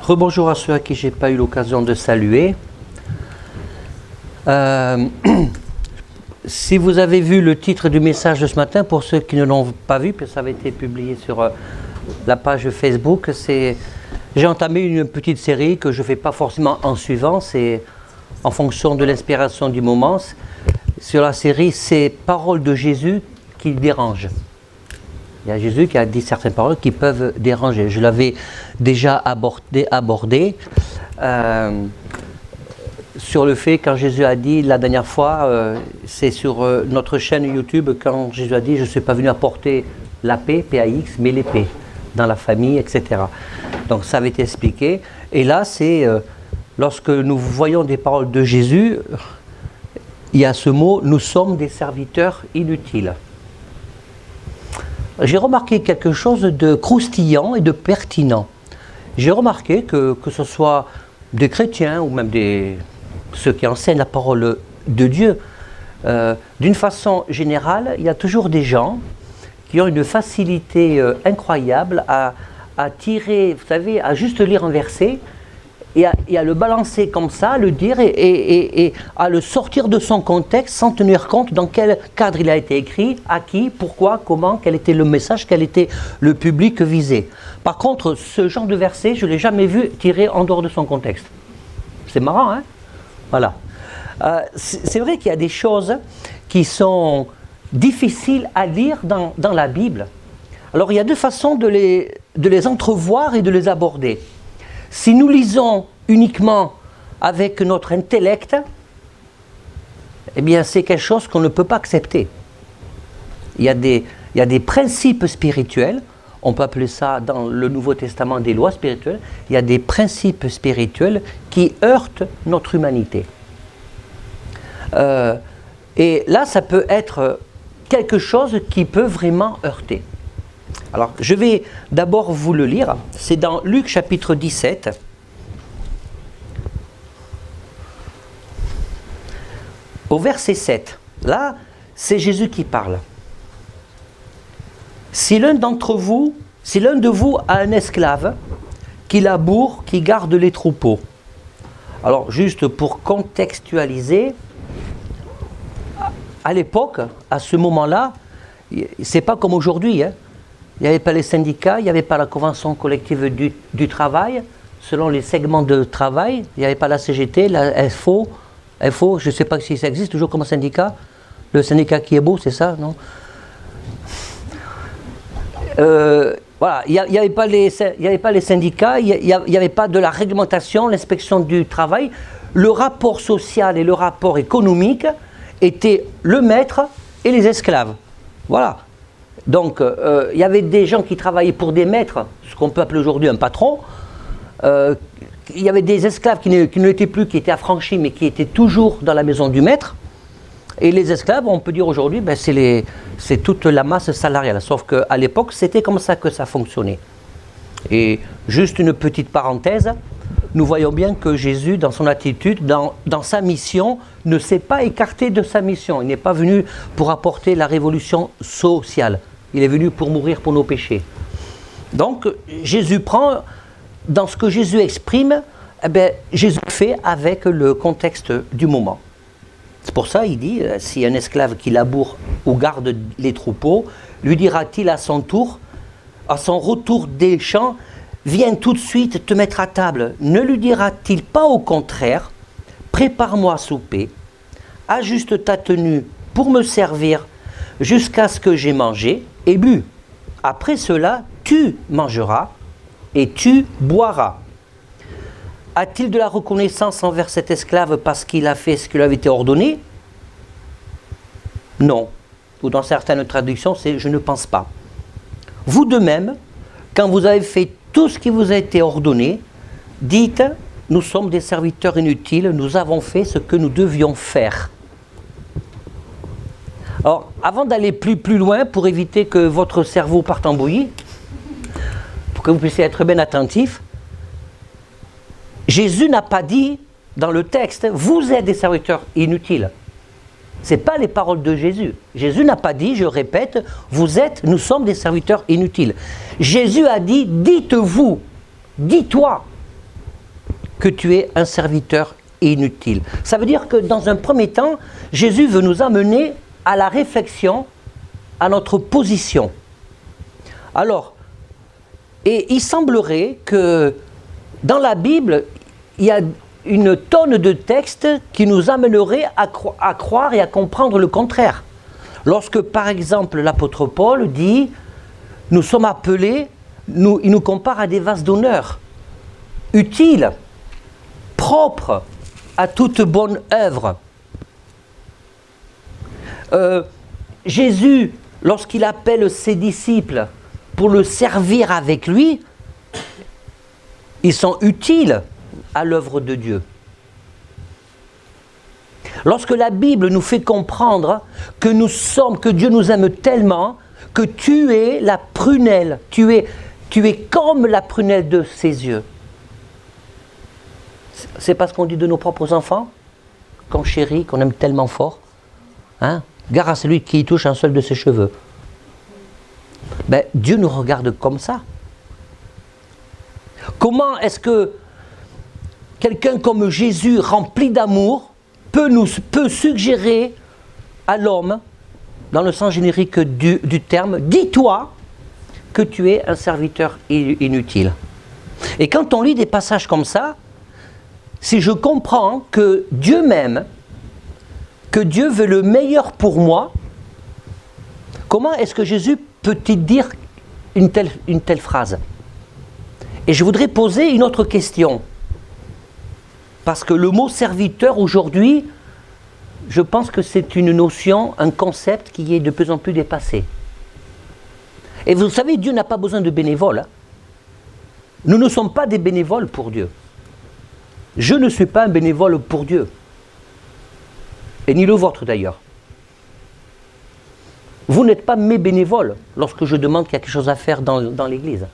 Rebonjour à ceux à qui je n'ai pas eu l'occasion de saluer. Si vous avez vu le titre du message de ce matin, pour ceux qui ne l'ont pas vu, parce que ça avait été publié sur la page Facebook, j'ai entamé une petite série que je ne fais pas forcément en suivant, c'est en fonction de l'inspiration du moment. Sur la série, c'est paroles de Jésus qui dérangent. Il y a Jésus qui a dit certaines paroles qui peuvent déranger. Je l'avais déjà abordé sur le fait, quand Jésus a dit la dernière fois, c'est sur notre chaîne YouTube, quand Jésus a dit « Je ne suis pas venu apporter la paix, P-A-X, mais l'épée, dans la famille, etc. » Donc ça avait été expliqué. Et là, c'est lorsque nous voyons des paroles de Jésus, il y a ce mot « Nous sommes des serviteurs inutiles ». J'ai remarqué quelque chose de croustillant et de pertinent. J'ai remarqué que ce soit des chrétiens ou même ceux qui enseignent la parole de Dieu, d'une façon générale, il y a toujours des gens qui ont une facilité incroyable à tirer, vous savez, à juste lire un verset et à le balancer comme ça, à le dire et à le sortir de son contexte sans tenir compte dans quel cadre il a été écrit, à qui, pourquoi, comment, quel était le message, quel était le public visé. Par contre, ce genre de verset, je ne l'ai jamais vu tiré en dehors de son contexte. C'est marrant, hein? Voilà. C'est vrai qu'il y a des choses qui sont difficiles à lire dans la Bible. Alors, il y a deux façons de les entrevoir et de les aborder. Si nous lisons uniquement avec notre intellect, eh bien c'est quelque chose qu'on ne peut pas accepter. Il y a des principes spirituels, on peut appeler ça dans le Nouveau Testament des lois spirituelles, il y a des principes spirituels qui heurtent notre humanité. Et là, ça peut être quelque chose qui peut vraiment heurter. Alors, je vais d'abord vous le lire. C'est dans Luc chapitre 17. Au verset 7. Là, c'est Jésus qui parle. Si l'un de vous a un esclave qui laboure, qui garde les troupeaux. Alors, juste pour contextualiser, à l'époque, à ce moment-là, c'est pas comme aujourd'hui, hein. Il n'y avait pas les syndicats, il n'y avait pas la convention collective du travail, selon les segments de travail, il n'y avait pas la CGT, la FO, je ne sais pas si ça existe toujours comme syndicat, le syndicat qui est beau, c'est ça, non? Voilà, il n'y avait pas les syndicats, il n'y avait pas de la réglementation, l'inspection du travail, le rapport social et le rapport économique étaient le maître et les esclaves, voilà. Donc, il y avait des gens qui travaillaient pour des maîtres, ce qu'on peut appeler aujourd'hui un patron. Il y avait des esclaves qui ne l'étaient plus, qui étaient affranchis, mais qui étaient toujours dans la maison du maître. Et les esclaves, on peut dire aujourd'hui, ben, c'est toute la masse salariale. Sauf qu'à l'époque, c'était comme ça que ça fonctionnait. Et juste une petite parenthèse, nous voyons bien que Jésus, dans son attitude, dans sa mission, ne s'est pas écarté de sa mission. Il n'est pas venu pour apporter la révolution sociale. Il est venu pour mourir pour nos péchés. Donc, Jésus prend, dans ce que Jésus exprime, eh bien, Jésus fait avec le contexte du moment. C'est pour ça, il dit, si un esclave qui laboure ou garde les troupeaux, lui dira-t-il à son retour des champs, viens tout de suite te mettre à table. Ne lui dira-t-il pas au contraire, prépare-moi à souper, ajuste ta tenue pour me servir jusqu'à ce que j'ai mangé et bu. Après cela, tu mangeras et tu boiras. A-t-il de la reconnaissance envers cet esclave parce qu'il a fait ce qui lui avait été ordonné? Non. Ou dans certaines traductions, c'est « je ne pense pas ». Vous de même, quand vous avez fait tout ce qui vous a été ordonné, dites « nous sommes des serviteurs inutiles, nous avons fait ce que nous devions faire ». Alors, avant d'aller plus loin, pour éviter que votre cerveau parte en bouillie, pour que vous puissiez être bien attentif, Jésus n'a pas dit dans le texte « vous êtes des serviteurs inutiles ». Ce n'est pas les paroles de Jésus. Jésus n'a pas dit, je répète, nous sommes des serviteurs inutiles. Jésus a dit, dites-vous, dis-toi. que tu es un serviteur inutile. Ça veut dire que dans un premier temps, Jésus veut nous amener à la réflexion, à notre position. Alors, et il semblerait que dans la Bible, il y a une tonne de textes qui nous amèneraient à croire et à comprendre le contraire. Lorsque, par exemple, l'apôtre Paul dit « Nous sommes appelés », il nous compare à des vases d'honneur, utiles, propres à toute bonne œuvre. Jésus, lorsqu'il appelle ses disciples pour le servir avec lui, ils sont utiles à l'œuvre de Dieu. Lorsque la Bible nous fait comprendre que que Dieu nous aime tellement que tu es la prunelle, tu es comme la prunelle de ses yeux. C'est pas ce qu'on dit de nos propres enfants, qu'on chérit, qu'on aime tellement fort. Hein? Gare à celui qui touche un seul de ses cheveux. Ben, Dieu nous regarde comme ça. Comment est-ce que quelqu'un comme Jésus, rempli d'amour, peut suggérer à l'homme, dans le sens générique du terme, dis-toi que tu es un serviteur inutile. Et quand on lit des passages comme ça, si je comprends que Dieu m'aime, que Dieu veut le meilleur pour moi, comment est-ce que Jésus peut-il dire une telle phrase? Et je voudrais poser une autre question. Parce que le mot serviteur aujourd'hui, je pense que c'est une notion, un concept qui est de plus en plus dépassé. Et vous savez, Dieu n'a pas besoin de bénévoles. Hein. Nous ne sommes pas des bénévoles pour Dieu. Je ne suis pas un bénévole pour Dieu. Et ni le vôtre d'ailleurs. Vous n'êtes pas mes bénévoles lorsque je demande qu'il y a quelque chose à faire dans l'Église.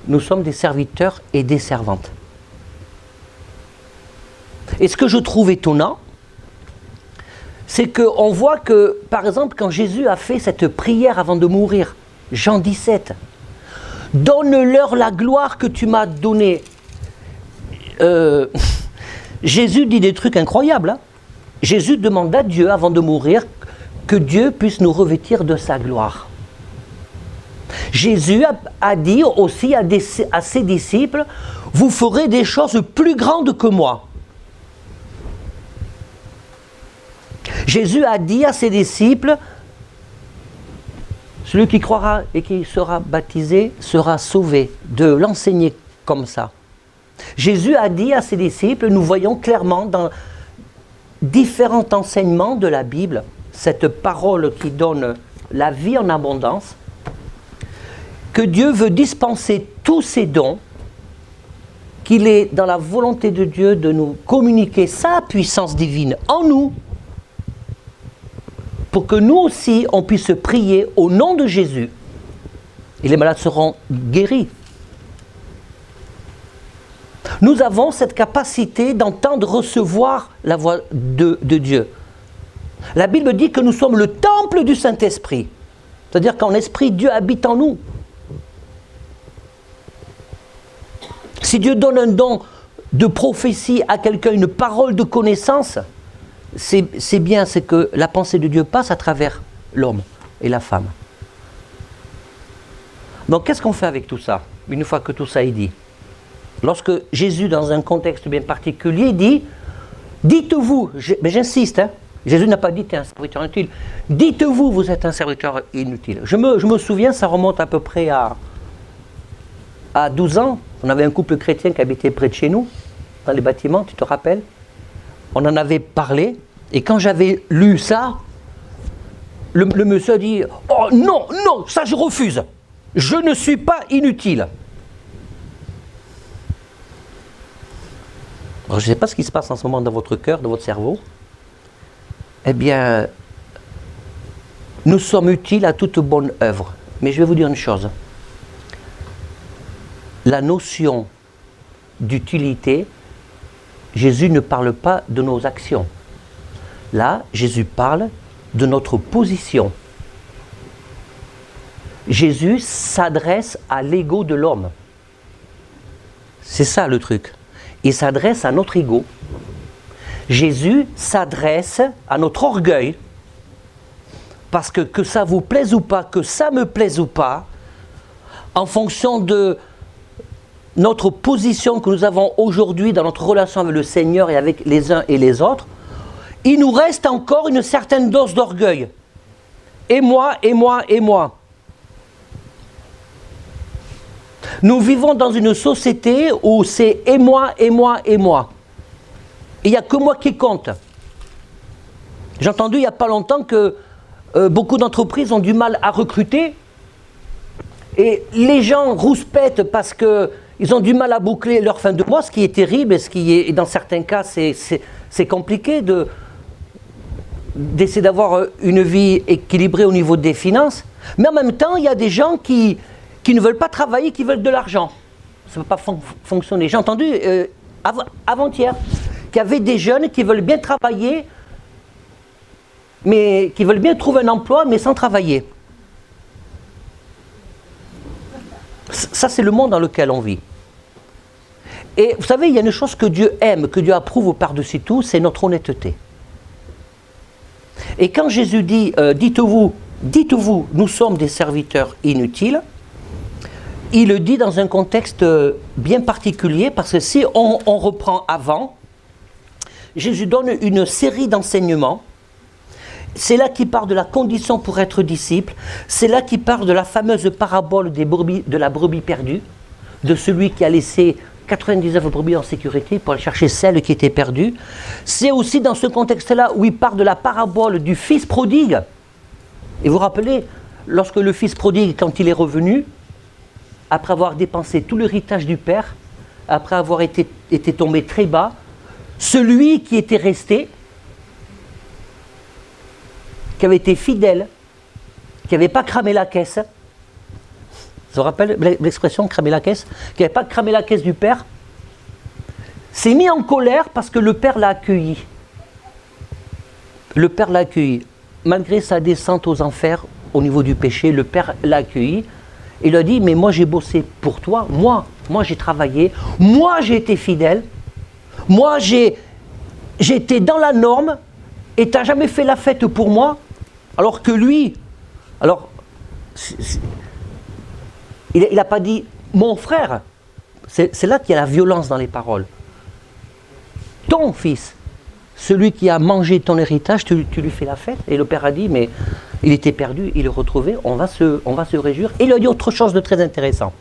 Nous sommes des serviteurs et des servantes. Et ce que je trouve étonnant, c'est qu'on voit que, par exemple, quand Jésus a fait cette prière avant de mourir, Jean 17, « Donne-leur la gloire que tu m'as donnée ». Jésus dit des trucs incroyables. Hein. Jésus demande à Dieu, avant de mourir, que Dieu puisse nous revêtir de sa gloire. Jésus a dit aussi à ses disciples, « Vous ferez des choses plus grandes que moi ». Jésus a dit à ses disciples, « Celui qui croira et qui sera baptisé sera sauvé », de l'enseigner comme ça. Jésus a dit à ses disciples, nous voyons clairement dans différents enseignements de la Bible, cette parole qui donne la vie en abondance, que Dieu veut dispenser tous ses dons, qu'il est dans la volonté de Dieu de nous communiquer sa puissance divine en nous, pour que nous aussi, on puisse prier au nom de Jésus, et les malades seront guéris. Nous avons cette capacité d'entendre, recevoir la voix de Dieu. La Bible dit que nous sommes le temple du Saint-Esprit. C'est-à-dire qu'en esprit, Dieu habite en nous. Si Dieu donne un don de prophétie à quelqu'un, une parole de connaissance, c'est bien, c'est que la pensée de Dieu passe à travers l'homme et la femme. Donc qu'est-ce qu'on fait avec tout ça, une fois que tout ça est dit? Lorsque Jésus, dans un contexte bien particulier, dit « Dites-vous », mais j'insiste, hein, Jésus n'a pas dit « T'es un serviteur inutile ». « Dites-vous, vous êtes un serviteur inutile ». Je me souviens, ça remonte à peu près à 12 ans. On avait un couple chrétien qui habitait près de chez nous, dans les bâtiments, tu te rappelles? On en avait parlé, et quand j'avais lu ça, le monsieur a dit « Oh non, non, ça je refuse, je ne suis pas inutile ». Alors, je ne sais pas ce qui se passe en ce moment dans votre cœur, dans votre cerveau. Eh bien, nous sommes utiles à toute bonne œuvre. Mais je vais vous dire une chose. La notion d'utilité, Jésus ne parle pas de nos actions. Là, Jésus parle de notre position. Jésus s'adresse à l'ego de l'homme. C'est ça le truc. il s'adresse à notre ego. Jésus s'adresse à notre orgueil, parce que ça vous plaise ou pas, que ça me plaise ou pas, en fonction de notre position que nous avons aujourd'hui dans notre relation avec le Seigneur et avec les uns et les autres, il nous reste encore une certaine dose d'orgueil. Et moi, et moi, et moi. Nous vivons dans une société où c'est et moi, et moi, et moi. Et il n'y a que moi qui compte. J'ai entendu il n'y a pas longtemps que beaucoup d'entreprises ont du mal à recruter. Et les gens rouspètent parce qu'ils ont du mal à boucler leur fin de mois, ce qui est terrible et ce qui est, dans certains cas, c'est compliqué d'essayer d'avoir une vie équilibrée au niveau des finances. Mais en même temps, il y a des gens qui ne veulent pas travailler, qui veulent de l'argent. Ça ne peut pas fonctionner. J'ai entendu avant-hier qu'il y avait des jeunes qui veulent bien travailler, mais qui veulent bien trouver un emploi, mais sans travailler. Ça, c'est le monde dans lequel on vit. Et vous savez, il y a une chose que Dieu aime, que Dieu approuve par-dessus tout, c'est notre honnêteté. Et quand Jésus dit, dites-vous, nous sommes des serviteurs inutiles, il le dit dans un contexte bien particulier, parce que si on reprend avant, Jésus donne une série d'enseignements. C'est là qu'il parle de la condition pour être disciple. C'est là qu'il parle de la fameuse parabole de la brebis perdue, de celui qui a laissé 99 brebis en sécurité pour aller chercher celle qui était perdue. C'est aussi dans ce contexte-là où il parle de la parabole du fils prodigue. Et vous vous rappelez, lorsque le fils prodigue, quand il est revenu, après avoir dépensé tout l'héritage du père, après avoir été tombé très bas, celui qui était resté, qui avait été fidèle, qui n'avait pas cramé la caisse, ça vous rappelle l'expression cramer la caisse, qui n'avait pas cramé la caisse du père, s'est mis en colère parce que le père l'a accueilli. Le père l'a accueilli. Malgré sa descente aux enfers au niveau du péché, le père l'a accueilli. Il a dit, mais moi j'ai bossé pour toi, moi j'ai travaillé, moi j'ai été fidèle, moi j'ai été dans la norme, et tu n'as jamais fait la fête pour moi, alors que lui, il n'a pas dit mon frère, c'est là qu'il y a la violence dans les paroles. Ton fils, celui qui a mangé ton héritage, tu lui fais la fête. Et le père a dit, mais il était perdu, il est retrouvé, on va se réjouir. Et il a dit autre chose de très intéressant.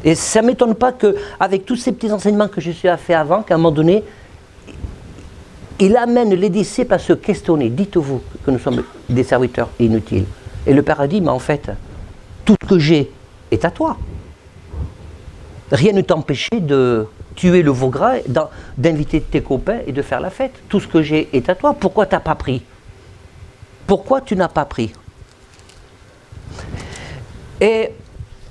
Et ça ne m'étonne pas qu'avec tous ces petits enseignements que Jésus a fait avant, qu'à un moment donné, il amène les disciples à se questionner. Dites-vous que nous sommes des serviteurs inutiles. Et le père a dit, mais en fait, tout ce que j'ai est à toi. Rien ne t'empêchait de tuer le veau gras, d'inviter tes copains et de faire la fête. Tout ce que j'ai est à toi. Pourquoi tu n'as pas pris? Pourquoi tu n'as pas pris? Et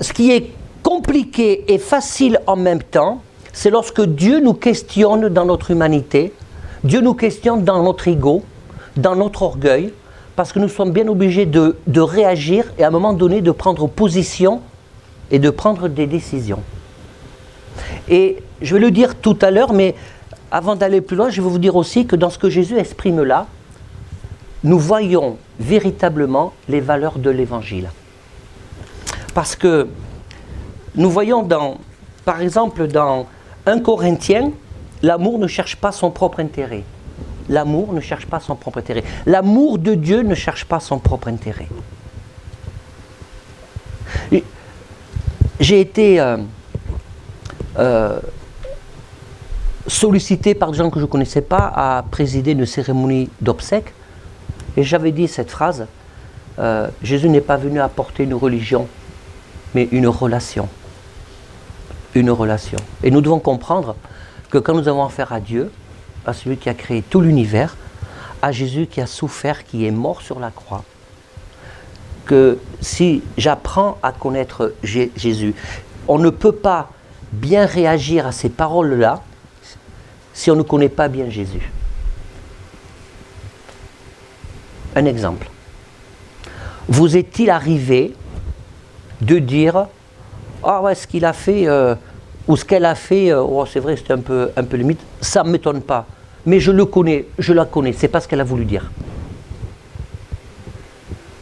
ce qui est compliqué et facile en même temps, c'est lorsque Dieu nous questionne dans notre humanité, Dieu nous questionne dans notre ego, dans notre orgueil, parce que nous sommes bien obligés de réagir et à un moment donné de prendre position et de prendre des décisions. Et je vais le dire tout à l'heure, mais avant d'aller plus loin, je vais vous dire aussi que dans ce que Jésus exprime là, nous voyons véritablement les valeurs de l'Évangile. Parce que nous voyons par exemple dans 1 Corinthiens, l'amour ne cherche pas son propre intérêt. L'amour ne cherche pas son propre intérêt. L'amour de Dieu ne cherche pas son propre intérêt. J'ai été sollicité par des gens que je ne connaissais pas à présider une cérémonie d'obsèques. Et j'avais dit cette phrase, Jésus n'est pas venu apporter une religion, mais une relation. Une relation. Et nous devons comprendre que quand nous avons affaire à Dieu, à celui qui a créé tout l'univers, à Jésus qui a souffert, qui est mort sur la croix, que si j'apprends à connaître Jésus, on ne peut pas bien réagir à ces paroles-là si on ne connaît pas bien Jésus. Un exemple. Vous est-il arrivé de dire « Ah ouais, ce qu'il a fait, ou ce qu'elle a fait, c'est vrai, c'était un peu limite, ça ne m'étonne pas. Mais je le connais, je la connais, c'est pas ce qu'elle a voulu dire.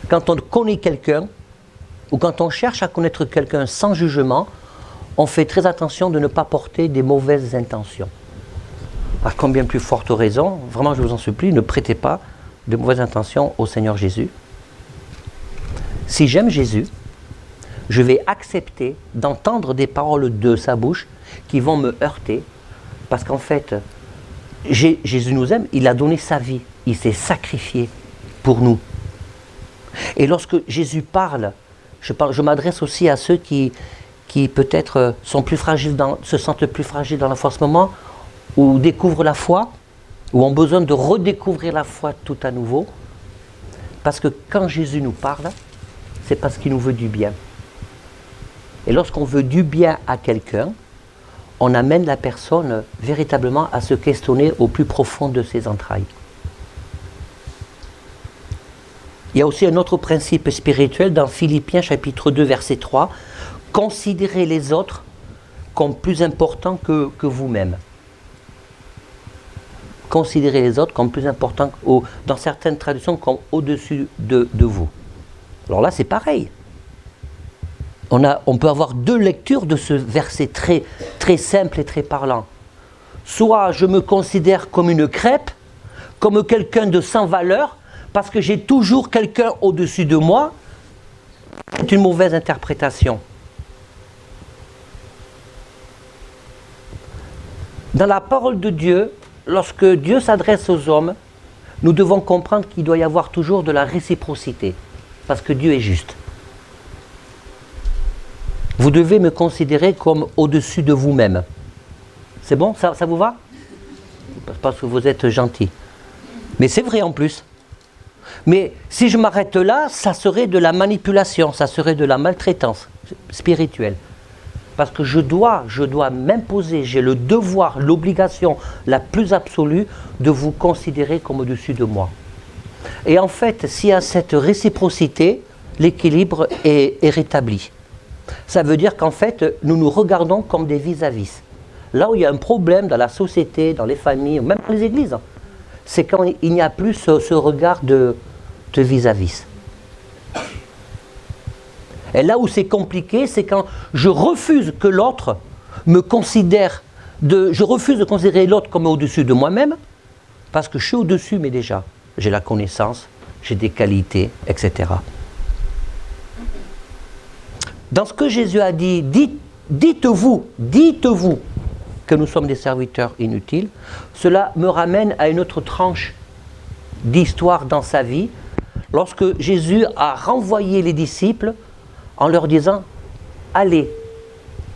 Quand on connaît quelqu'un, ou quand on cherche à connaître quelqu'un sans jugement, on fait très attention de ne pas porter des mauvaises intentions. À combien plus forte raison, vraiment je vous en supplie, ne prêtez pas de mauvaises intentions au Seigneur Jésus. Si j'aime Jésus, je vais accepter d'entendre des paroles de sa bouche qui vont me heurter, parce qu'en fait, Jésus nous aime, il a donné sa vie, il s'est sacrifié pour nous. Et lorsque Jésus parle, je m'adresse aussi à ceux qui peut-être sont plus fragiles, se sentent plus fragiles dans la foi en ce moment, ou découvrent la foi, ou ont besoin de redécouvrir la foi tout à nouveau, parce que quand Jésus nous parle, c'est parce qu'il nous veut du bien. Et lorsqu'on veut du bien à quelqu'un, on amène la personne véritablement à se questionner au plus profond de ses entrailles. Il y a aussi un autre principe spirituel dans Philippiens chapitre 2 verset 3. Considérez les autres comme plus importants que vous-même. Considérez les autres comme plus importants, dans certaines traductions, comme au-dessus de vous. Alors là, c'est pareil. On peut avoir deux lectures de ce verset très, très simple et très parlant. Soit je me considère comme une crêpe, comme quelqu'un de sans valeur, parce que j'ai toujours quelqu'un au-dessus de moi. C'est une mauvaise interprétation. Dans la parole de Dieu, lorsque Dieu s'adresse aux hommes, nous devons comprendre qu'il doit y avoir toujours de la réciprocité, parce que Dieu est juste. Vous devez me considérer comme au-dessus de vous-même. C'est bon? Ça vous va? Parce que vous êtes gentil. Mais c'est vrai en plus. Mais si je m'arrête là, ça serait de la manipulation, ça serait de la maltraitance spirituelle. Parce que je dois m'imposer, j'ai le devoir, l'obligation la plus absolue de vous considérer comme au-dessus de moi. Et en fait, s'il y a cette réciprocité, l'équilibre est rétabli. Ça veut dire qu'en fait, nous nous regardons comme des vis-à-vis. Là où il y a un problème dans la société, dans les familles, même dans les églises, c'est quand il n'y a plus ce regard de vis-à-vis. Et là où c'est compliqué, c'est quand je refuse que l'autre me considère, je refuse de considérer l'autre comme au-dessus de moi-même, parce que je suis au-dessus, mais déjà, j'ai la connaissance, j'ai des qualités, etc. Dans ce que Jésus a dit, dites-vous que nous sommes des serviteurs inutiles, cela me ramène à une autre tranche d'histoire dans sa vie, lorsque Jésus a renvoyé les disciples en leur disant « Allez,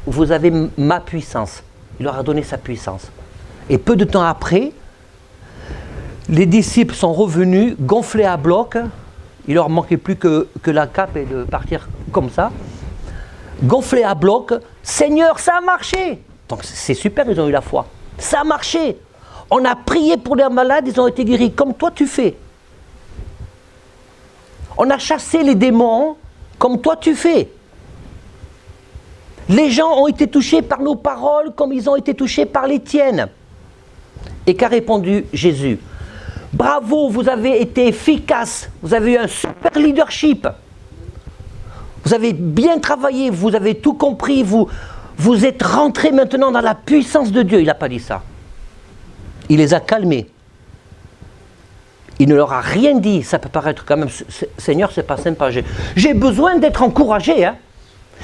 vous avez ma puissance ». Il leur a donné sa puissance. Et peu de temps après, les disciples sont revenus gonflés à bloc. Il leur manquait plus que la cape et de partir comme ça. Gonflés à bloc. « Seigneur, ça a marché !» Donc c'est super, ils ont eu la foi. Ça a marché. On a prié pour les malades, ils ont été guéris comme toi tu fais. On a chassé les démons comme toi tu fais. Les gens ont été touchés par nos paroles comme ils ont été touchés par les tiennes. Et qu'a répondu Jésus? Bravo, vous avez été efficace, vous avez eu un super leadership. Vous avez bien travaillé, vous avez tout compris, vous êtes rentrés maintenant dans la puissance de Dieu. Il n'a pas dit ça. Il les a calmés. Il ne leur a rien dit. Ça peut paraître quand même, Seigneur, c'est pas sympa. J'ai besoin d'être encouragé. Hein.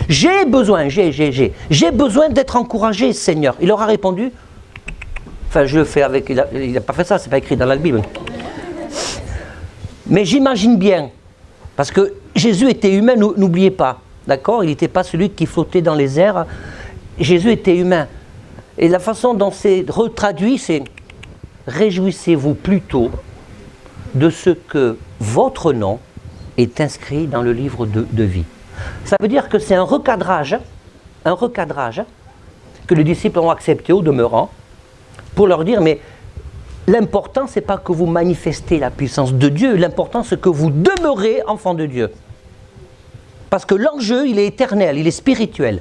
J'ai besoin d'être encouragé, Seigneur. Il leur a répondu. Enfin, je le fais avec. Il n'a pas fait ça, c'est pas écrit dans la Bible. Mais j'imagine bien. Parce que Jésus était humain, n'oubliez pas. D'accord? Il n'était pas celui qui flottait dans les airs. Jésus était humain. Et la façon dont c'est retraduit, c'est réjouissez-vous plutôt de ce que votre nom est inscrit dans le livre de vie. Ça veut dire que c'est un recadrage que les disciples ont accepté au demeurant pour leur dire, mais l'important, c'est pas que vous manifestez la puissance de Dieu, l'important, c'est que vous demeurez enfant de Dieu. Parce que l'enjeu, il est éternel, il est spirituel.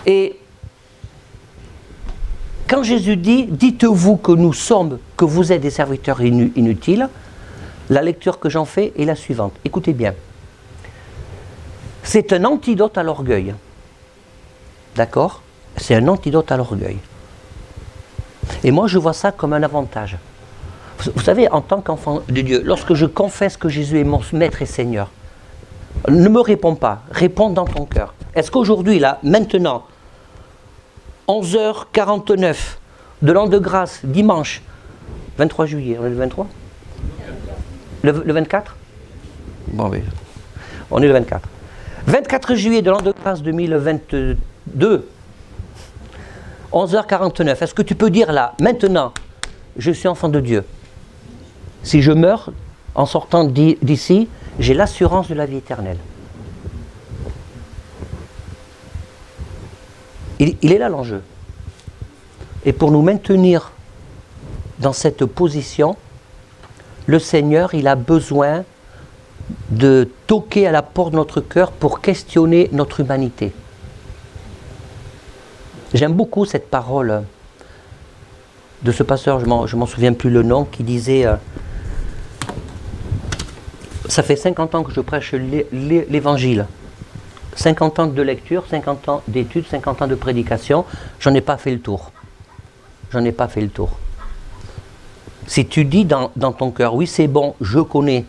Et quand Jésus dit, dites-vous que nous sommes, que vous êtes des serviteurs inutiles, la lecture que j'en fais est la suivante. Écoutez bien. C'est un antidote à l'orgueil. D'accord? C'est un antidote à l'orgueil. Et moi, je vois ça comme un avantage. Vous savez, en tant qu'enfant de Dieu, lorsque je confesse que Jésus est mon Maître et Seigneur, ne me réponds pas, réponds dans ton cœur. Est-ce qu'aujourd'hui, là, maintenant, 11h49 de l'an de grâce, dimanche, 23 juillet, on est le 23 ? Le 24 ? Bon, oui, on est le 24. 24 juillet de l'an de grâce 2022, 11h49, est-ce que tu peux dire là, maintenant, je suis enfant de Dieu. Si je meurs en sortant d'ici, j'ai l'assurance de la vie éternelle. Il est là l'enjeu. Et pour nous maintenir dans cette position, le Seigneur, il a besoin de toquer à la porte de notre cœur pour questionner notre humanité. J'aime beaucoup cette parole de ce pasteur, je m'en souviens plus le nom, qui disait ça fait 50 ans que je prêche l'évangile. 50 ans de lecture, 50 ans d'études, 50 ans de prédication, j'en ai pas fait le tour. J'en ai pas fait le tour. Si tu dis dans ton cœur, oui c'est bon, je connais,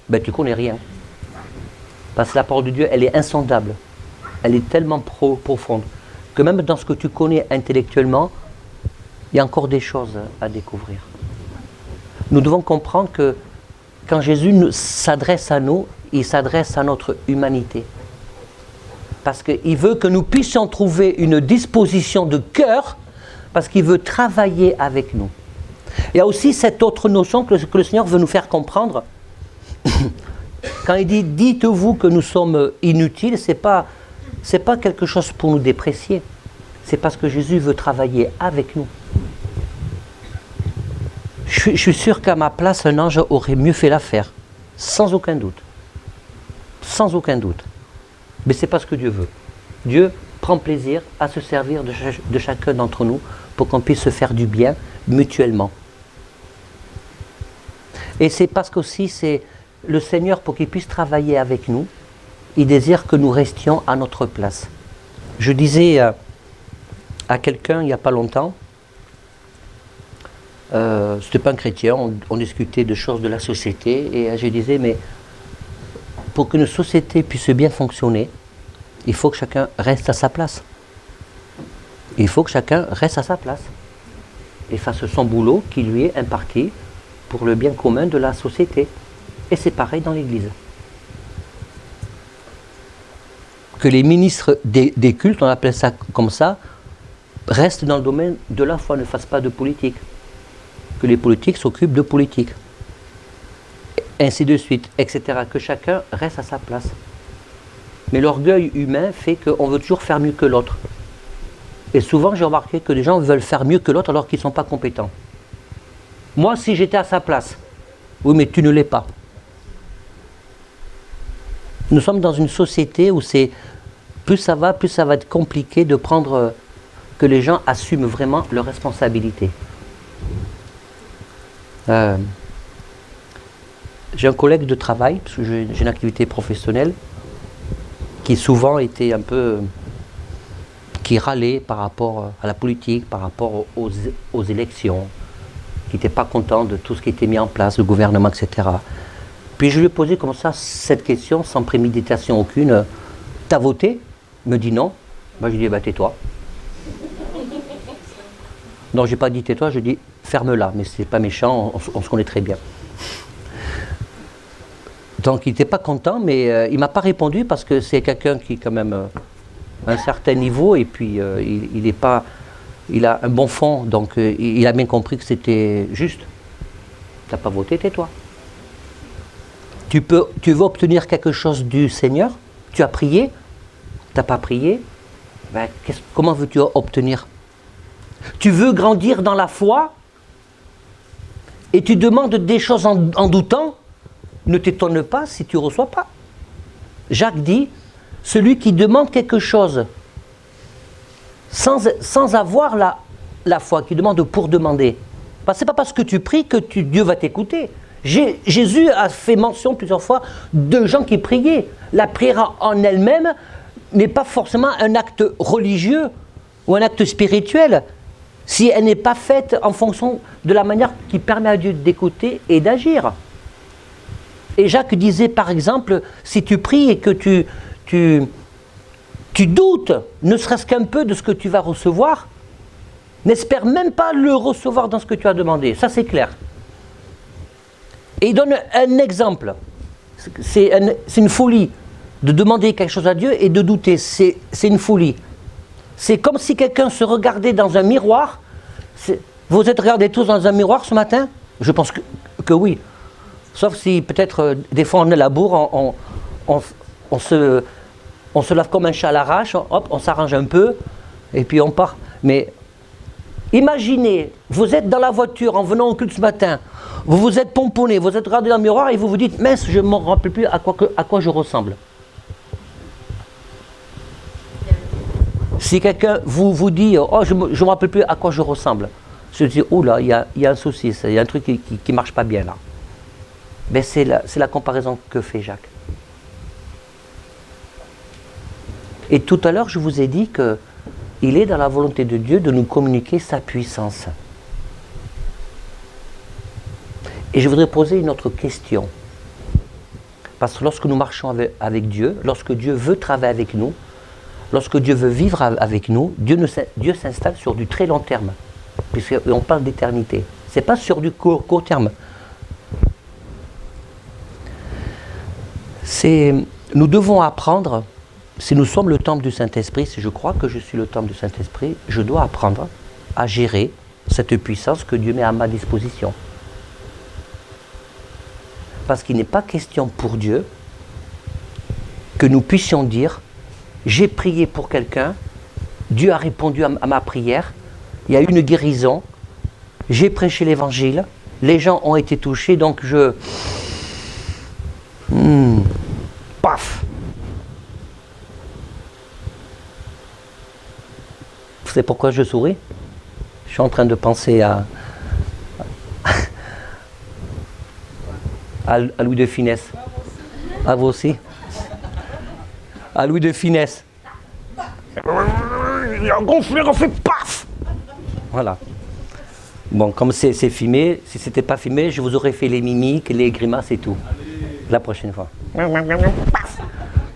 ben tu connais rien. Parce que la parole de Dieu, elle est insondable. Elle est tellement profonde que même dans ce que tu connais intellectuellement, il y a encore des choses à découvrir. Nous devons comprendre que quand Jésus s'adresse à nous, il s'adresse à notre humanité. Parce qu'il veut que nous puissions trouver une disposition de cœur, parce qu'il veut travailler avec nous. Il y a aussi cette autre notion que le Seigneur veut nous faire comprendre. Quand il dit « dites-vous que nous sommes inutiles », c'est pas quelque chose pour nous déprécier. C'est parce que Jésus veut travailler avec nous. Je suis sûr qu'à ma place, un ange aurait mieux fait l'affaire. Sans aucun doute. Sans aucun doute. Mais c'est pas ce que Dieu veut. Dieu prend plaisir à se servir de chacun d'entre nous pour qu'on puisse se faire du bien mutuellement. Et c'est parce qu'aussi c'est le Seigneur, pour qu'il puisse travailler avec nous, il désire que nous restions à notre place. Je disais à quelqu'un il n'y a pas longtemps, c'était pas un chrétien, on discutait de choses de la société, et je disais, mais pour qu'une société puisse bien fonctionner, il faut que chacun reste à sa place. Il faut que chacun reste à sa place et fasse son boulot qui lui est imparti pour le bien commun de la société. Et c'est pareil dans l'Église. Que les ministres des cultes, on appelle ça comme ça, restent dans le domaine de la foi, ne fassent pas de politique. Que les politiques s'occupent de politique. Ainsi de suite, etc. Que chacun reste à sa place. Mais l'orgueil humain fait qu'on veut toujours faire mieux que l'autre. Et souvent, j'ai remarqué que les gens veulent faire mieux que l'autre alors qu'ils ne sont pas compétents. Moi, si j'étais à sa place, oui, mais tu ne l'es pas. Nous sommes dans une société où plus ça va être compliqué de prendre, que les gens assument vraiment leurs responsabilités. J'ai un collègue de travail, parce que j'ai une activité professionnelle, qui souvent était un peu, qui râlait par rapport à la politique, par rapport aux élections, qui n'était pas content de tout ce qui était mis en place, le gouvernement, etc. Puis je lui ai posé comme ça cette question, sans préméditation aucune. T'as voté? Il me dit non. Moi je lui ai dit, bah tais-toi. Non, j'ai pas dit tais-toi, je dis ferme-la, mais c'est pas méchant, on se connaît très bien. Donc il n'était pas content, mais il ne m'a pas répondu parce que c'est quelqu'un qui quand même à un certain niveau, et puis il a un bon fond, donc il a bien compris que c'était juste. Tu n'as pas voté, tais-toi. Tu veux obtenir quelque chose du Seigneur, tu as prié, tu n'as pas prié, ben, comment veux-tu obtenir? Tu veux grandir dans la foi et tu demandes des choses en doutant, ne t'étonne pas si tu ne reçois pas. Jacques dit, celui qui demande quelque chose sans avoir la foi, qui demande pour demander. Ce n'est pas parce que tu pries que Dieu va t'écouter. Jésus a fait mention plusieurs fois de gens qui priaient. La prière en elle-même n'est pas forcément un acte religieux ou un acte spirituel, si elle n'est pas faite en fonction de la manière qui permet à Dieu d'écouter et d'agir. Et Jacques disait par exemple, si tu pries et que tu doutes, ne serait-ce qu'un peu de ce que tu vas recevoir, n'espère même pas le recevoir dans ce que tu as demandé. Ça, c'est clair. Et il donne un exemple. C'est une folie de demander quelque chose à Dieu et de douter. C'est une folie. C'est comme si quelqu'un se regardait dans un miroir. Vous êtes regardés tous dans un miroir ce matin? Je pense que oui. Sauf si peut-être des fois on a la bourre, on se lave comme un chat à l'arrache, hop, on s'arrange un peu et puis on part. Mais imaginez, vous êtes dans la voiture en venant au culte ce matin, vous vous êtes pomponné, vous êtes regardé dans le miroir et vous vous dites, mince, je ne me rappelle plus à quoi je ressemble. Si quelqu'un vous dit, oh, je ne me rappelle plus à quoi je ressemble, je dis, oh là, il y a un souci, il y a un truc qui ne marche pas bien là. Ben c'est la comparaison que fait Jacques. Et tout à l'heure, je vous ai dit qu'il est dans la volonté de Dieu de nous communiquer sa puissance. Et je voudrais poser une autre question. Parce que lorsque nous marchons avec Dieu, lorsque Dieu veut travailler avec nous, lorsque Dieu veut vivre avec nous, Dieu s'installe sur du très long terme. Puisqu'on parle d'éternité. Ce n'est pas sur du court terme. Nous devons apprendre, si nous sommes le temple du Saint-Esprit, si je crois que je suis le temple du Saint-Esprit, je dois apprendre à gérer cette puissance que Dieu met à ma disposition. Parce qu'il n'est pas question pour Dieu que nous puissions dire « J'ai prié pour quelqu'un, Dieu a répondu à ma prière, il y a eu une guérison, j'ai prêché l'évangile, les gens ont été touchés, donc je... paf !» Vous savez pourquoi je souris? Je suis en train de penser à Louis de Funès. À vous aussi? À Louis de Funès. Il a gonflé, on fait paf! Voilà. Bon, comme c'est filmé, si ce n'était pas filmé, je vous aurais fait les mimiques, les grimaces et tout. La prochaine fois.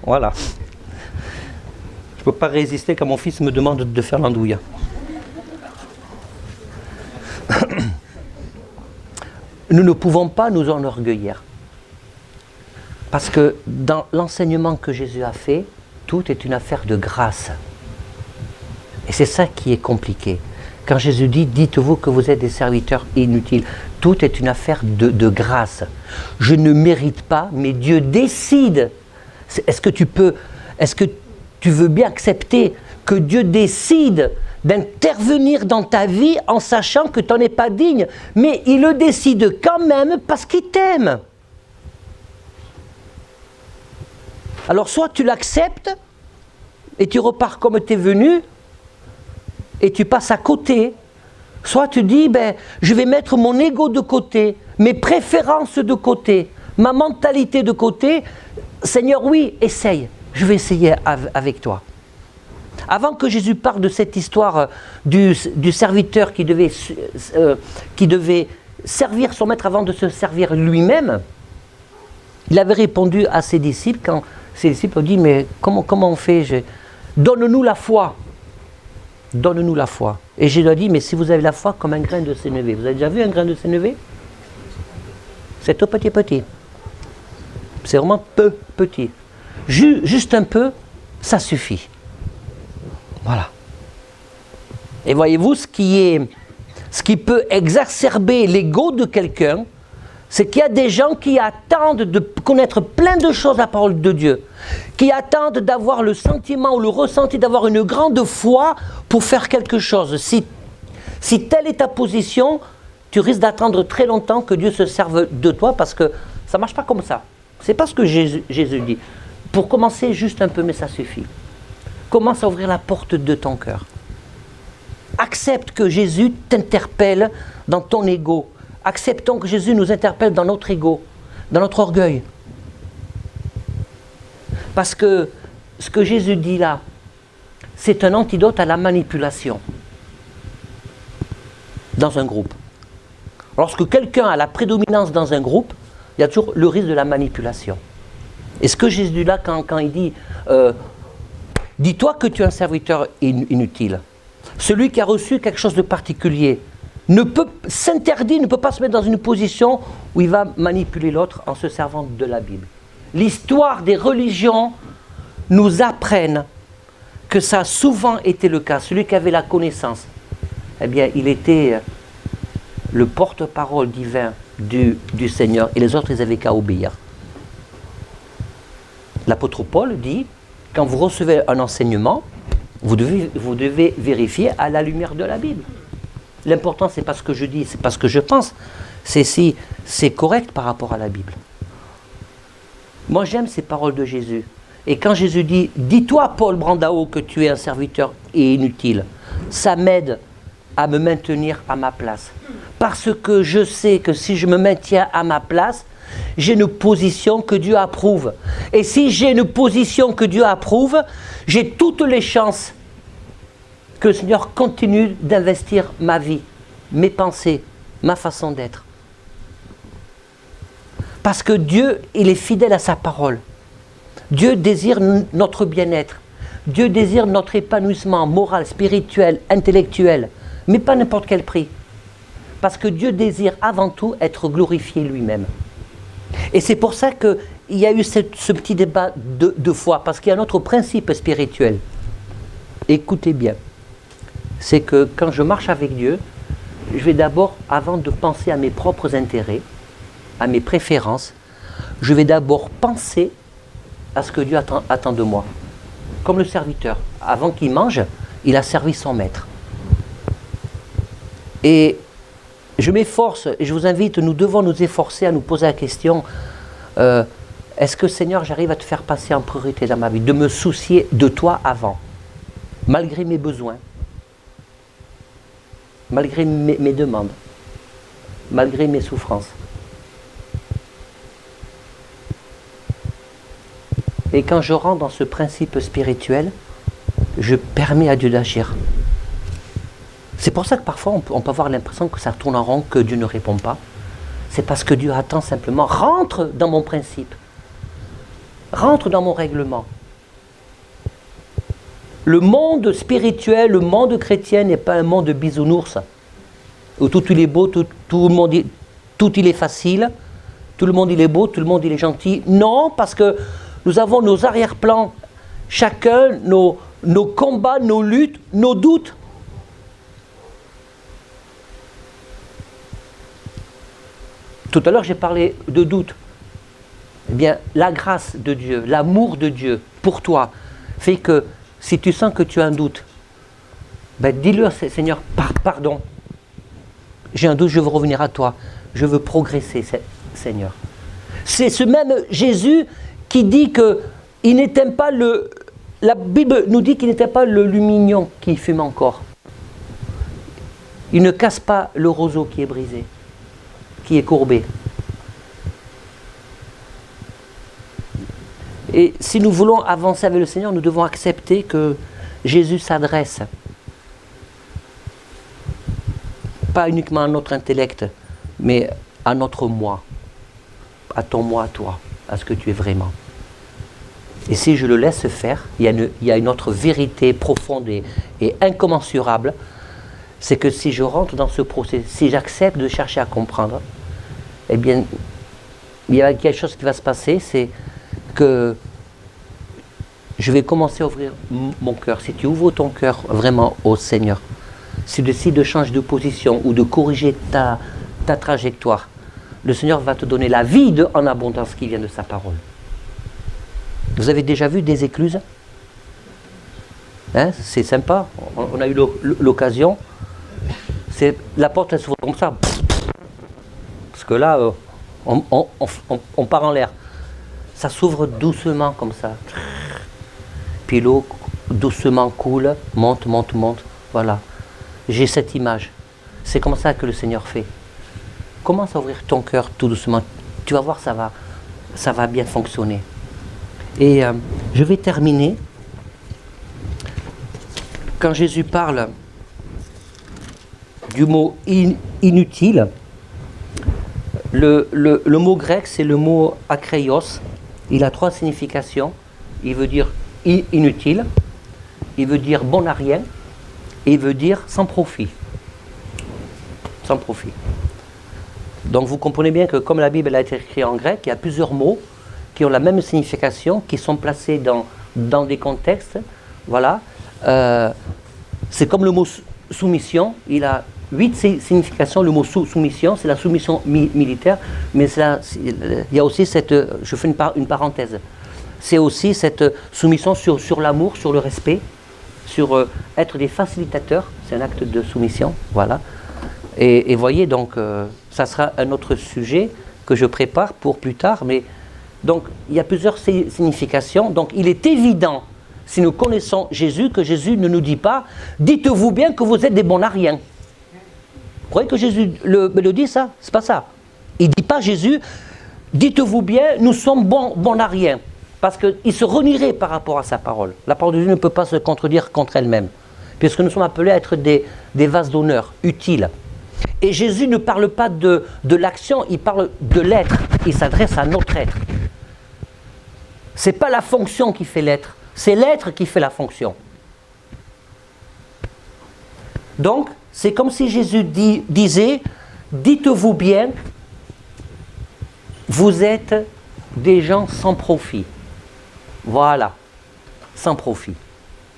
Voilà. Je ne peux pas résister quand mon fils me demande de faire l'andouille. Nous ne pouvons pas nous enorgueillir. Parce que dans l'enseignement que Jésus a fait, tout est une affaire de grâce. Et c'est ça qui est compliqué. Quand Jésus dit, dites-vous que vous êtes des serviteurs inutiles, tout est une affaire de grâce. Je ne mérite pas, mais Dieu décide. Est-ce que tu veux bien accepter que Dieu décide d'intervenir dans ta vie en sachant que tu n'en es pas digne, mais il le décide quand même parce qu'il t'aime. Alors soit tu l'acceptes et tu repars comme tu es venu et tu passes à côté, soit tu dis je vais mettre mon ego de côté, mes préférences de côté, ma mentalité de côté. Seigneur, oui, essaye, je vais essayer avec toi. Avant que Jésus parle de cette histoire du serviteur qui devait servir son maître avant de se servir lui-même, il avait répondu à ses disciples quand ses disciples ont dit, mais comment on fait? Donne-nous la foi. Donne-nous la foi. Et Jésus a dit, mais si vous avez la foi comme un grain de sénévé. Vous avez déjà vu un grain de sénévé? C'est tout petit. C'est vraiment peu petit. Juste un peu, ça suffit. Voilà. Et voyez-vous, ce qui peut exacerber l'ego de quelqu'un, c'est qu'il y a des gens qui attendent de connaître plein de choses à la parole de Dieu, qui attendent d'avoir le sentiment ou le ressenti d'avoir une grande foi pour faire quelque chose. Si telle est ta position, tu risques d'attendre très longtemps que Dieu se serve de toi parce que ça ne marche pas comme ça. C'est pas ce que Jésus dit. Pour commencer, juste un peu, mais ça suffit. Commence à ouvrir la porte de ton cœur. Accepte que Jésus t'interpelle dans ton ego. Acceptons que Jésus nous interpelle dans notre ego, dans notre orgueil. Parce que ce que Jésus dit là, c'est un antidote à la manipulation dans un groupe. Lorsque quelqu'un a la prédominance dans un groupe, il y a toujours le risque de la manipulation. Et ce que Jésus dit là, quand il dit « Dis-toi que tu es un serviteur inutile », celui qui a reçu quelque chose de particulier, s'interdit, ne peut pas se mettre dans une position où il va manipuler l'autre en se servant de la Bible. L'histoire des religions nous apprennent que ça a souvent été le cas. Celui qui avait la connaissance, eh bien, il était le porte-parole divin du Seigneur, et les autres, ils n'avaient qu'à obéir. L'apôtre Paul dit, quand vous recevez un enseignement, vous devez vérifier à la lumière de la Bible. L'important, c'est pas ce que je dis, c'est pas ce que je pense, c'est si c'est correct par rapport à la Bible. Moi, j'aime ces paroles de Jésus. Et quand Jésus dit « Dis-toi, Paul Brandao, que tu es un serviteur et inutile », ça m'aide à me maintenir à ma place. Parce que je sais que si je me maintiens à ma place, j'ai une position que Dieu approuve. Et si j'ai une position que Dieu approuve, j'ai toutes les chances que le Seigneur continue d'investir ma vie, mes pensées, ma façon d'être. Parce que Dieu, il est fidèle à sa parole. Dieu désire notre bien-être. Dieu désire notre épanouissement moral, spirituel, intellectuel, mais pas n'importe quel prix. Parce que Dieu désire avant tout être glorifié lui-même. Et c'est pour ça qu'il y a eu ce petit débat de foi, parce qu'il y a un autre principe spirituel. Écoutez bien, c'est que quand je marche avec Dieu, je vais d'abord, avant de penser à mes propres intérêts, à mes préférences, je vais d'abord penser à ce que Dieu attend de moi. Comme le serviteur, avant qu'il mange, il a servi son maître. Et je m'efforce, et je vous invite, nous devons nous efforcer à nous poser la question, est-ce que Seigneur, j'arrive à te faire passer en priorité dans ma vie, de me soucier de toi avant, malgré mes besoins, malgré mes demandes, malgré mes souffrances. Et quand je rentre dans ce principe spirituel, je permets à Dieu d'agir. C'est pour ça que parfois on peut avoir l'impression que ça tourne en rond, que Dieu ne répond pas. C'est parce que Dieu attend simplement, rentre dans mon principe, rentre dans mon règlement. Le monde spirituel, le monde chrétien n'est pas un monde de bisounours, où tout il est beau, tout le monde, tout il est facile, tout le monde il est beau, tout le monde il est gentil. Non, parce que nous avons nos arrière-plans, chacun, nos combats, nos luttes, nos doutes. Tout à l'heure, j'ai parlé de doute. Eh bien, la grâce de Dieu, l'amour de Dieu pour toi, fait que si tu sens que tu as un doute, ben dis-le, Seigneur, pardon. J'ai un doute, je veux revenir à toi. Je veux progresser, Seigneur. C'est ce même Jésus qui dit qu'il n'éteint pas le... La Bible nous dit qu'il n'éteint pas le lumignon qui fume encore. Il ne casse pas le roseau qui est brisé, qui est courbé. Et si nous voulons avancer avec le Seigneur, nous devons accepter que Jésus s'adresse pas uniquement à notre intellect, mais à notre moi, à ton moi, à toi, à ce que tu es vraiment. Et si je le laisse faire, il y a une autre vérité profonde et incommensurable, c'est que si je rentre dans ce processus, si j'accepte de chercher à comprendre, eh bien, il y a quelque chose qui va se passer, c'est que je vais commencer à ouvrir mon cœur. Si tu ouvres ton cœur vraiment au Seigneur, si tu décides de changer de position ou de corriger ta trajectoire, le Seigneur va te donner la vie en abondance qui vient de sa parole. Vous avez déjà vu des écluses? Hein, c'est sympa, on a eu l'occasion. La porte elle s'ouvre comme ça. Parce que là, on part en l'air. Ça s'ouvre doucement comme ça. Puis l'eau doucement coule, monte. Voilà. j'ai cette image. C'est comme ça que le Seigneur fait. Commence à ouvrir ton cœur tout doucement. Tu vas voir, ça va bien fonctionner. Et je vais terminer. Quand Jésus parle du mot inutile, le mot grec, c'est le mot akreios. Il a 3 significations. Il veut dire inutile, il veut dire bon à rien, et il veut dire sans profit. Sans profit. Donc vous comprenez bien que comme la Bible a été écrite en grec, il y a plusieurs mots qui ont la même signification, qui sont placés dans des contextes. Voilà. C'est comme le mot soumission, il a 8 significations. Le mot soumission, c'est la soumission militaire, mais il y a aussi cette, je fais une parenthèse, c'est aussi cette soumission sur l'amour, sur le respect, sur être des facilitateurs, c'est un acte de soumission, voilà. Et voyez, donc, ça sera un autre sujet que je prépare pour plus tard, mais donc, il y a plusieurs significations. Donc, il est évident, si nous connaissons Jésus, que Jésus ne nous dit pas « Dites-vous bien que vous êtes des bons à rien ». Vous croyez que Jésus le dit, ça? C'est pas ça. Il ne dit pas, Jésus, « Dites-vous bien, nous sommes bons à rien ». Parce qu'il se renierait par rapport à sa parole. La parole de Dieu ne peut pas se contredire contre elle-même. Puisque nous sommes appelés à être des vases d'honneur, utiles. Et Jésus ne parle pas de l'action, il parle de l'être. Il s'adresse à notre être. Ce n'est pas la fonction qui fait l'être, c'est l'être qui fait la fonction. Donc, c'est comme si Jésus disait, dites-vous bien, vous êtes des gens sans profit. Voilà, sans profit.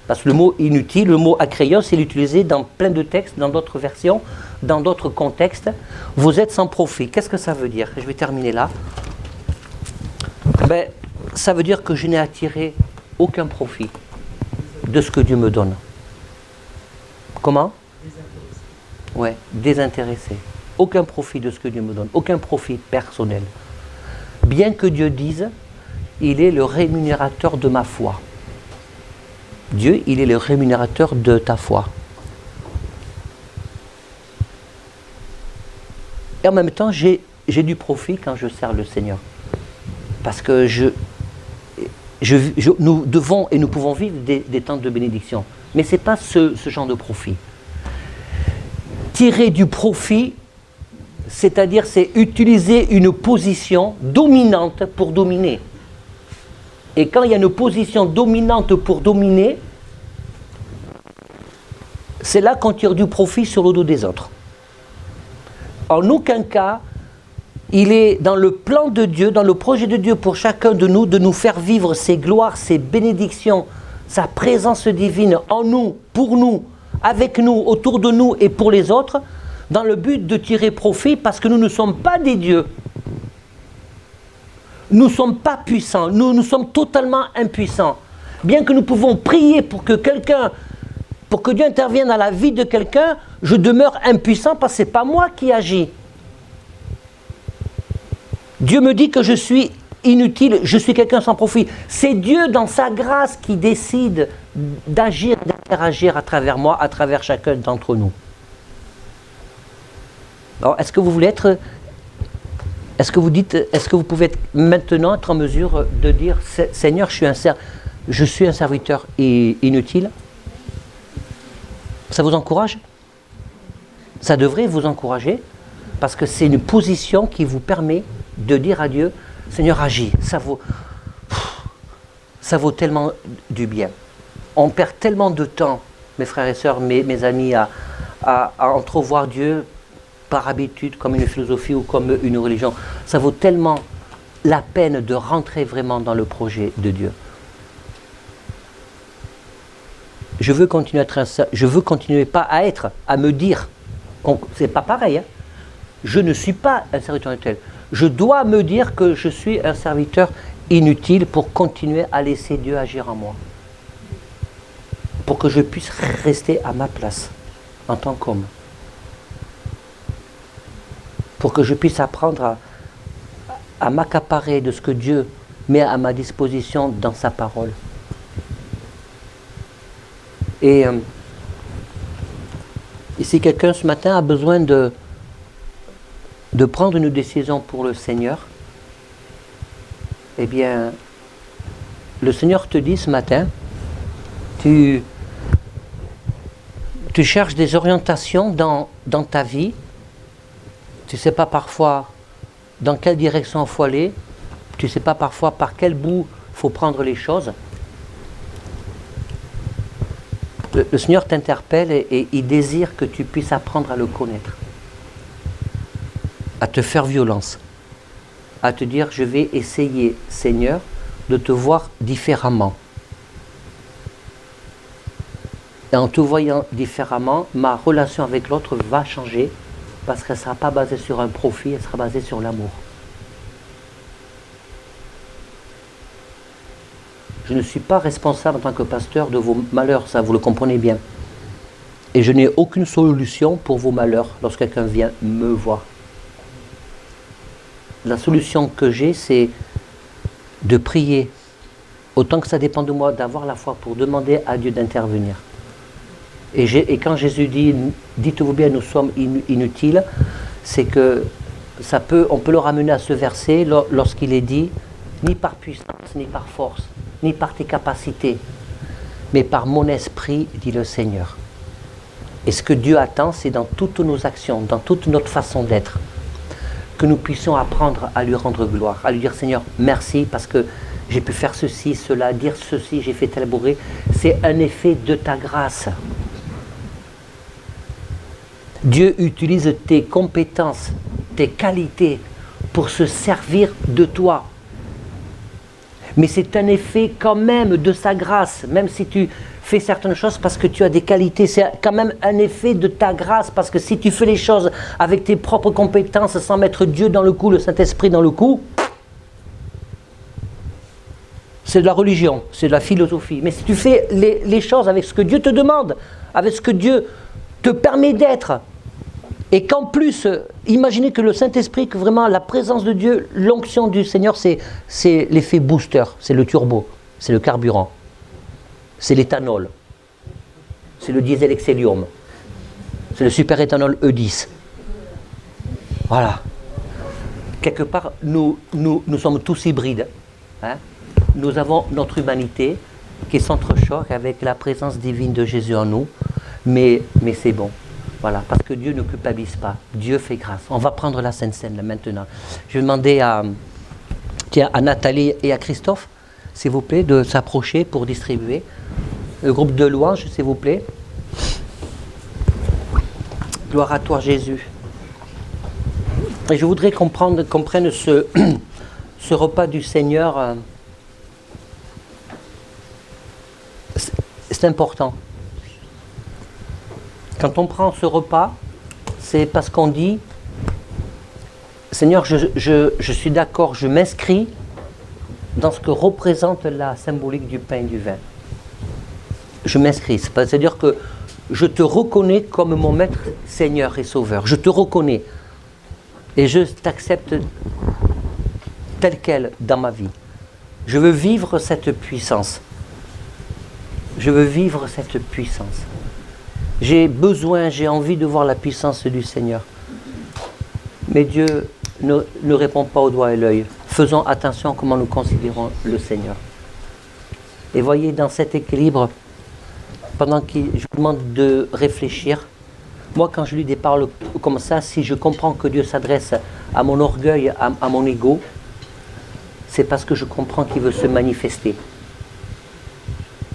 Parce que le mot inutile, le mot akreios, il est utilisé dans plein de textes, dans d'autres versions, dans d'autres contextes. Vous êtes sans profit. Qu'est-ce que ça veut dire? Je vais terminer là. Ben, ça veut dire que je n'ai attiré aucun profit de ce que Dieu me donne. Comment? Ouais, désintéressé. Aucun profit de ce que Dieu me donne. Aucun profit personnel. Bien que Dieu dise, il est le rémunérateur de ma foi. Dieu, il est le rémunérateur de ta foi. Et en même temps, j'ai du profit quand je sers le Seigneur. Parce que nous devons et nous pouvons vivre des temps de bénédiction. Mais ce n'est pas ce genre de profit. Tirer du profit, c'est-à-dire c'est utiliser une position dominante pour dominer. Et quand il y a une position dominante pour dominer, c'est là qu'on tire du profit sur le dos des autres. En aucun cas, il est dans le plan de Dieu, dans le projet de Dieu pour chacun de nous faire vivre ses gloires, ses bénédictions, sa présence divine en nous, pour nous, avec nous, autour de nous et pour les autres, dans le but de tirer profit parce que nous ne sommes pas des dieux. Nous ne sommes pas puissants, nous sommes totalement impuissants. Bien que nous pouvons prier pour que Dieu intervienne dans la vie de quelqu'un, je demeure impuissant parce que ce n'est pas moi qui agis. Dieu me dit que je suis inutile, je suis quelqu'un sans profit. C'est Dieu dans sa grâce qui décide d'agir, d'interagir à travers moi, à travers chacun d'entre nous. Alors, est-ce que vous voulez être... Est-ce que vous pouvez maintenant être en mesure de dire « Seigneur, je suis un serviteur inutile » Ça vous encourage? Ça devrait vous encourager parce que c'est une position qui vous permet de dire à Dieu « Seigneur, agis, ça vaut tellement du bien. » On perd tellement de temps, mes frères et sœurs, mes amis, à entrevoir Dieu par habitude, comme une philosophie ou comme une religion. Ça vaut tellement la peine de rentrer vraiment dans le projet de Dieu. Je veux continuer pas à être, à me dire, c'est pas pareil, hein. Je ne suis pas un serviteur inutile. Je dois me dire que je suis un serviteur inutile pour continuer à laisser Dieu agir en moi. Pour que je puisse rester à ma place en tant qu'homme. Pour que je puisse apprendre à m'accaparer de ce que Dieu met à ma disposition dans sa parole. Et Et si quelqu'un ce matin a besoin de prendre une décision pour le Seigneur, eh bien, le Seigneur te dit ce matin, tu cherches des orientations dans ta vie, tu ne sais pas parfois dans quelle direction il faut aller, tu ne sais pas parfois par quel bout il faut prendre les choses. Le Seigneur t'interpelle et il désire que tu puisses apprendre à le connaître, à te faire violence, à te dire je vais essayer, Seigneur, de te voir différemment. Et en te voyant différemment, ma relation avec l'autre va changer parce qu'elle ne sera pas basée sur un profit, elle sera basée sur l'amour. Je ne suis pas responsable en tant que pasteur de vos malheurs, ça vous le comprenez bien. Et je n'ai aucune solution pour vos malheurs lorsque quelqu'un vient me voir. La solution que j'ai, c'est de prier, autant que ça dépend de moi, d'avoir la foi pour demander à Dieu d'intervenir. Et quand Jésus dit « Dites-vous bien, nous sommes inutiles », c'est que on peut le ramener à ce verset lorsqu'il est dit « Ni par puissance, ni par force, ni par tes capacités, mais par mon esprit, dit le Seigneur. » Et ce que Dieu attend, c'est dans toutes nos actions, dans toute notre façon d'être, que nous puissions apprendre à lui rendre gloire, à lui dire « Seigneur, merci parce que j'ai pu faire ceci, cela, dire ceci, j'ai fait tel bourré. » C'est un effet de ta grâce. Dieu utilise tes compétences, tes qualités pour se servir de toi. Mais c'est un effet quand même de sa grâce, même si tu fais certaines choses parce que tu as des qualités, c'est quand même un effet de ta grâce, parce que si tu fais les choses avec tes propres compétences sans mettre Dieu dans le coup, le Saint-Esprit dans le coup, c'est de la religion, c'est de la philosophie. Mais si tu fais les choses avec ce que Dieu te demande, avec ce que Dieu te permet d'être, et qu'en plus, imaginez que le Saint-Esprit, que vraiment la présence de Dieu, l'onction du Seigneur, c'est l'effet booster, c'est le turbo, c'est le carburant, c'est l'éthanol, c'est le diesel Excellium, c'est le super-éthanol E10. Voilà. Quelque part, nous sommes tous hybrides. Hein? Nous avons notre humanité qui s'entrechoque avec la présence divine de Jésus en nous, mais c'est bon. Voilà, parce que Dieu ne culpabilise pas, Dieu fait grâce. On va prendre la Sainte Seine là maintenant. Je vais demander à Nathalie et à Christophe, s'il vous plaît, de s'approcher pour distribuer. Le groupe de louanges, s'il vous plaît. Gloire à toi, Jésus. Et je voudrais qu'on prenne ce repas du Seigneur. C'est important. Quand on prend ce repas, c'est parce qu'on dit « Seigneur, je suis d'accord, je m'inscris dans ce que représente la symbolique du pain et du vin. Je m'inscris, c'est-à-dire que je te reconnais comme mon maître, Seigneur et Sauveur. Je te reconnais et je t'accepte tel quel dans ma vie. Je veux vivre cette puissance. Je veux vivre cette puissance. J'ai besoin, j'ai envie de voir la puissance du Seigneur. Mais Dieu ne répond pas au doigt et l'œil. Faisons attention à comment nous considérons le Seigneur. Et voyez, dans cet équilibre, pendant que je vous demande de réfléchir, moi quand je lis des paroles comme ça, si je comprends que Dieu s'adresse à mon orgueil, à mon ego, c'est parce que je comprends qu'il veut se manifester.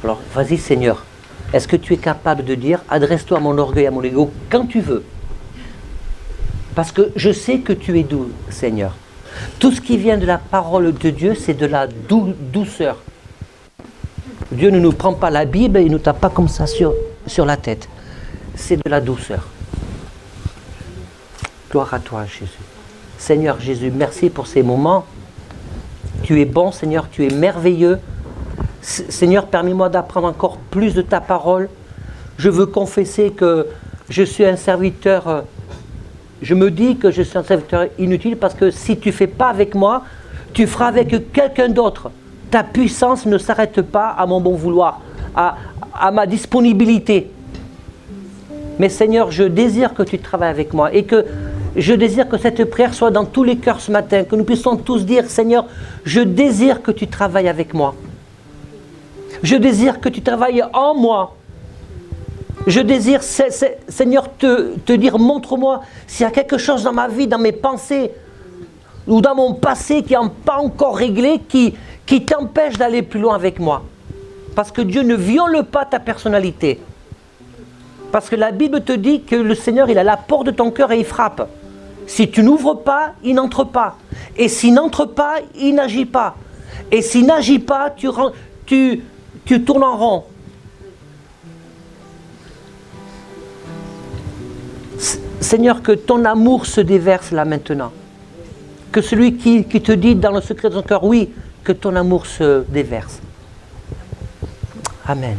Alors, vas-y Seigneur. Est-ce que tu es capable de dire, adresse-toi à mon orgueil, à mon ego, quand tu veux? Parce que je sais que tu es doux, Seigneur. Tout ce qui vient de la parole de Dieu, c'est de la douceur. Dieu ne nous prend pas la Bible et ne nous tape pas comme ça sur la tête. C'est de la douceur. Gloire à toi, Jésus. Seigneur Jésus, merci pour ces moments. Tu es bon, Seigneur, tu es merveilleux. Seigneur, permets-moi d'apprendre encore plus de ta parole. Je veux confesser que je suis un serviteur, je me dis que je suis un serviteur inutile parce que si tu ne fais pas avec moi, tu feras avec quelqu'un d'autre. Ta puissance ne s'arrête pas à mon bon vouloir, à ma disponibilité. Mais Seigneur, je désire que tu travailles avec moi et que je désire que cette prière soit dans tous les cœurs ce matin, que nous puissions tous dire, Seigneur, je désire que tu travailles avec moi. Je désire que tu travailles en moi. Je désire, Seigneur, te dire, montre-moi s'il y a quelque chose dans ma vie, dans mes pensées, ou dans mon passé qui n'est pas encore réglé, qui t'empêche d'aller plus loin avec moi. Parce que Dieu ne viole pas ta personnalité. Parce que la Bible te dit que le Seigneur, il a la porte de ton cœur et il frappe. Si tu n'ouvres pas, il n'entre pas. Et s'il n'entre pas, il n'agit pas. Et s'il n'agit pas, tu tournes en rond. Seigneur, que ton amour se déverse là maintenant. Que celui qui te dit dans le secret de son cœur, oui, que ton amour se déverse. Amen.